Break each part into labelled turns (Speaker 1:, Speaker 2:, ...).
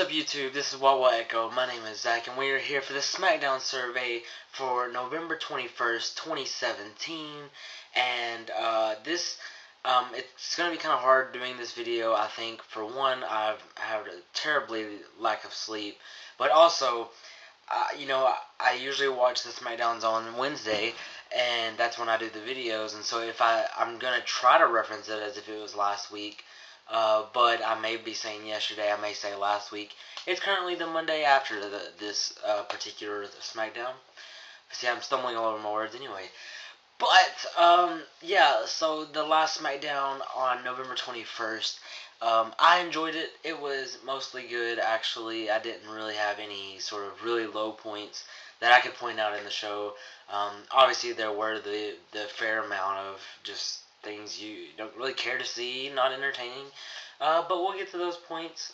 Speaker 1: up, YouTube? This is Wawa Echo. My name is Zach, and we are here for the Smackdown Survey for November 21st, 2017. And it's going to be kind of hard doing this video, I think. For one, I've had a terribly lack of sleep, but also, I usually watch the Smackdowns on Wednesday, and that's when I do the videos. And so if I'm going to try to reference it as if it was last week. But I may be saying yesterday, I may say last week. It's currently the Monday after this particular SmackDown. See, I'm stumbling all over my words anyway. But, yeah, so the last SmackDown on November 21st, I enjoyed it. It was mostly good, actually. I didn't really have any sort of really low points that I could point out in the show. Obviously, there were the fair amount of just things you don't really care to see, not entertaining. But we'll get to those points.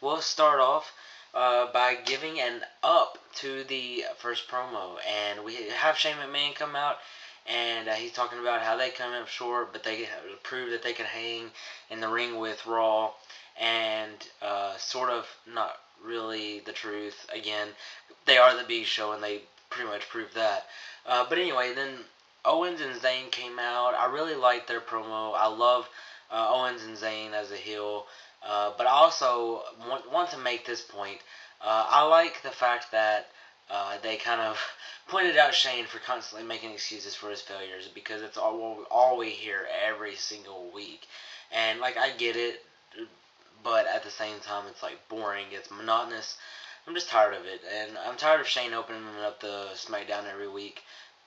Speaker 1: We'll start off by giving an up to the first promo. And we have Shane McMahon come out, and he's talking about how they come up short, but they proved that they can hang in the ring with Raw, and sort of not really the truth. Again, they are the B show, and they pretty much proved that. But anyway, then Owens and Zayn came out. I really liked their promo. I love Owens and Zayn as a heel. But I also want to make this point. I like the fact that they kind of pointed out Shane for constantly making excuses for his failures, because it's all we hear every single week. And, like, I get it, but at the same time, it's, like, boring. It's monotonous. I'm just tired of it. And I'm tired of Shane opening up the SmackDown every week.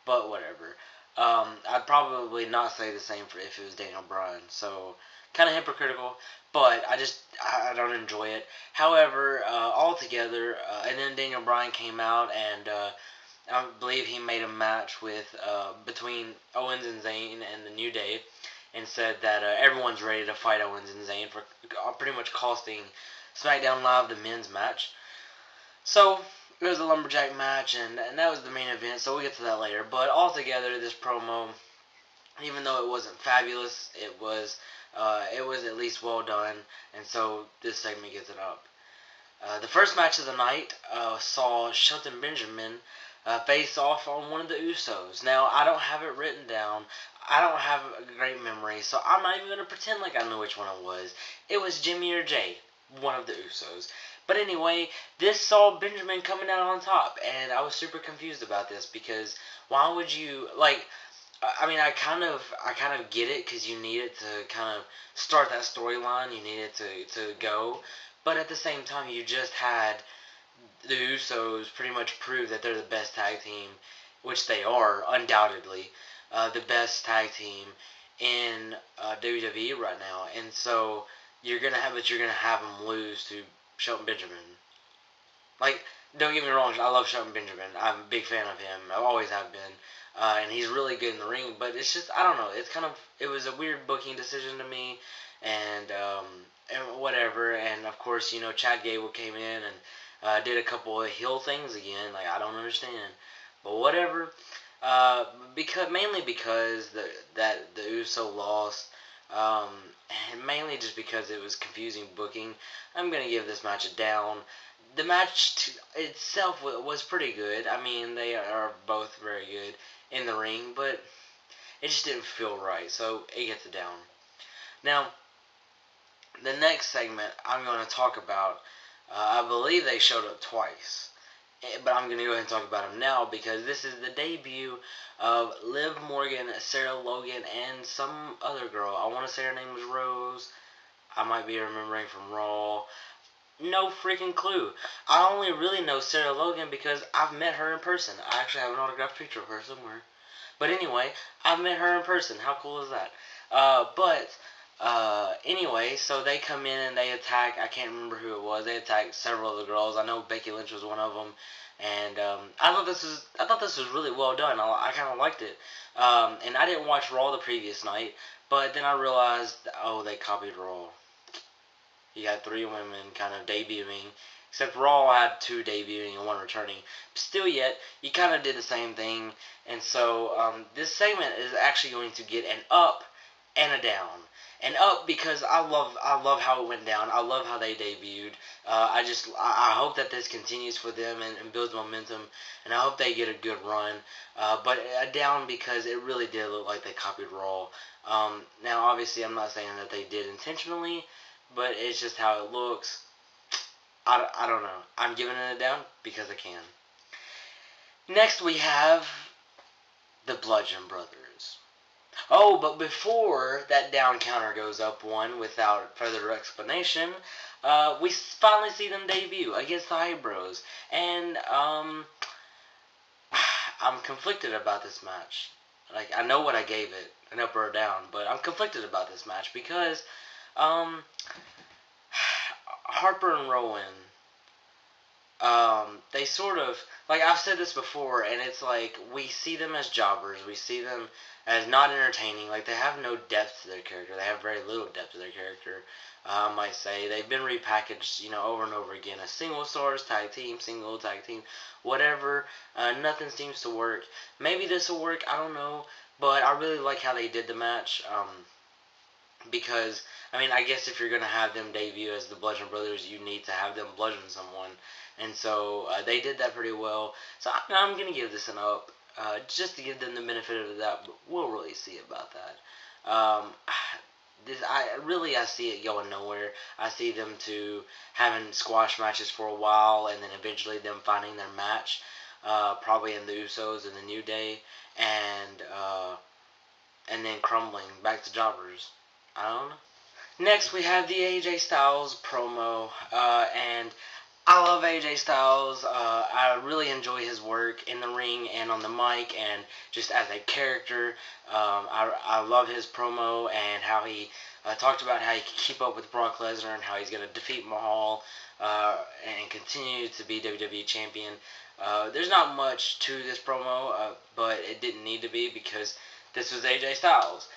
Speaker 1: But whatever. I'd probably not say the same for if it was Daniel Bryan. So, kind of hypocritical, but I don't enjoy it. However, altogether, and then Daniel Bryan came out, and I believe he made a match with between Owens and Zayn and the New Day, and said that everyone's ready to fight Owens and Zayn for pretty much costing SmackDown Live the men's match. So, it was a lumberjack match, and that was the main event, so we'll get to that later. But altogether, this promo, even though it wasn't fabulous, it was at least well done, and so this segment gets it up. The first match of the night saw Shelton Benjamin face off on one of the Usos. Now, I don't have it written down. I don't have a great memory, so I'm not even going to pretend like I know which one it was. It was Jimmy or Jay, one of the Usos. But anyway, this saw Benjamin coming out on top, and I was super confused about this, because why would you, like, I mean, I kind of get it, because you need it to kind of start that storyline, you need it to go, but at the same time, you just had the Usos pretty much prove that they're the best tag team, which they are, undoubtedly, the best tag team in WWE right now, and so you're gonna have them lose to Shelton Benjamin. Like, don't get me wrong, I love Shelton Benjamin. I'm a big fan of him. I always have been. And he's really good in the ring, but it's just, I don't know, it was a weird booking decision to me, and whatever, and of course, Chad Gable came in and did a couple of heel things again, like, I don't understand, but whatever, mainly because the Uso lost, and mainly just because it was confusing booking. I'm going to give this match a down. The match itself was pretty good. I mean, they are both very good in the ring, but it just didn't feel right, so it gets a down. Now, the next segment I'm going to talk about, I believe they showed up twice, but I'm going to go ahead and talk about them now, because this is the debut of Liv Morgan, Sarah Logan, and some other girl. I want to say her name was Rose. I might be remembering from Raw. No freaking clue. I only really know Sarah Logan because I've met her in person. I actually have an autographed picture of her somewhere. But anyway, I've met her in person. How cool is that? Anyway, so they come in and they attack. I can't remember who it was. They attacked several of the girls. I know Becky Lynch was one of them. And I thought this was really well done. I kind of liked it. And I didn't watch Raw the previous night, but then I realized, oh, they copied Raw. You got 3 women kind of debuting, except Raw had 2 debuting and 1 returning. Still yet, you kind of did the same thing, and so this segment is actually going to get an up and a down. And up because I love how it went down. I love how they debuted. I hope that this continues for them and builds momentum, and I hope they get a good run. But a down because it really did look like they copied Raw. Now obviously I'm not saying that they did intentionally, but it's just how it looks. I don't know. I'm giving it a down because I can. Next we have the Bludgeon Brothers. Oh, but before that down counter goes up one without further explanation, we finally see them debut against the Hype Bros. And, I'm conflicted about this match. Like, I know what I gave it, an up or a down, but I'm conflicted about this match because, um, Harper and Rowan, they sort of, like I've said this before, and it's like we see them as jobbers, we see them as not entertaining. Like they have no depth to their character. They have very little depth to their character. I might say they've been repackaged, over and over again as single stars, tag team, single tag team, whatever. Nothing seems to work. Maybe this will work. I don't know, but I really like how they did the match. Because I mean, I guess if you're gonna have them debut as the Bludgeon Brothers, you need to have them bludgeon someone, and so they did that pretty well. So I'm gonna give this an up, just to give them the benefit of the doubt. But we'll really see about that. I see it going nowhere. I see them to having squash matches for a while, and then eventually them finding their match, probably in the Usos and the New Day, and then crumbling back to jobbers. I don't know. Next, we have the AJ Styles promo, and I love AJ Styles. I really enjoy his work in the ring and on the mic, and just as a character. I love his promo and how he talked about how he could keep up with Brock Lesnar and how he's going to defeat Mahal and continue to be WWE champion. There's not much to this promo, but it didn't need to be because this was AJ Styles.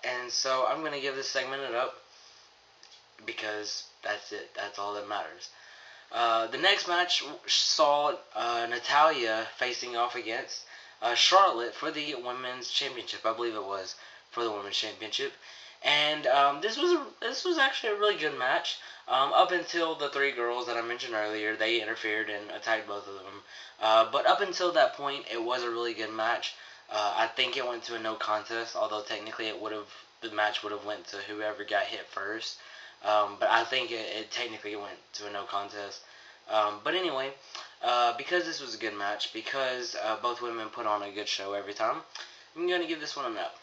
Speaker 1: And so I'm going to give this segment an up because that's it. That's all that matters. The next match saw Natalya facing off against Charlotte for the Women's Championship. I believe it was for the Women's Championship. And this was actually a really good match. Up until the three girls that I mentioned earlier, they interfered and attacked both of them. But up until that point, it was a really good match. I think it went to a no contest, although technically the match would have went to whoever got hit first. But I think it technically went to a no contest. But anyway, because this was a good match, because both women put on a good show every time, I'm going to give this one an up.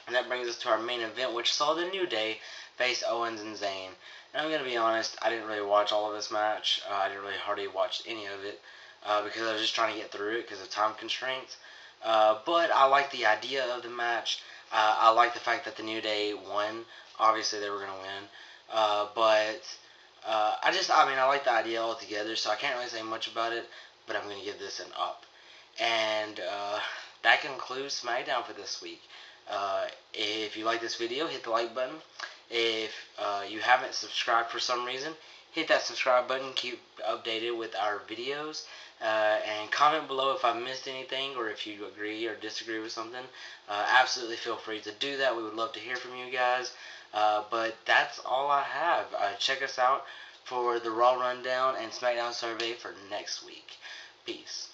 Speaker 1: And that brings us to our main event, which saw the New Day face Owens and Zayn. And I'm going to be honest, I didn't really watch all of this match. I didn't really hardly watch any of it because I was just trying to get through it because of time constraints. But I like the idea of the match. I like the fact that the New Day won. Obviously, they were going to win. I like the idea altogether, so I can't really say much about it, but I'm going to give this an up. And that concludes SmackDown for this week. If you like this video, hit the like button. If you haven't subscribed for some reason, hit that subscribe button. Keep updated with our videos. And comment below if I missed anything or if you agree or disagree with something. Absolutely feel free to do that. We would love to hear from you guys. But that's all I have. Check us out for the Raw Rundown and SmackDown Survey for next week. Peace.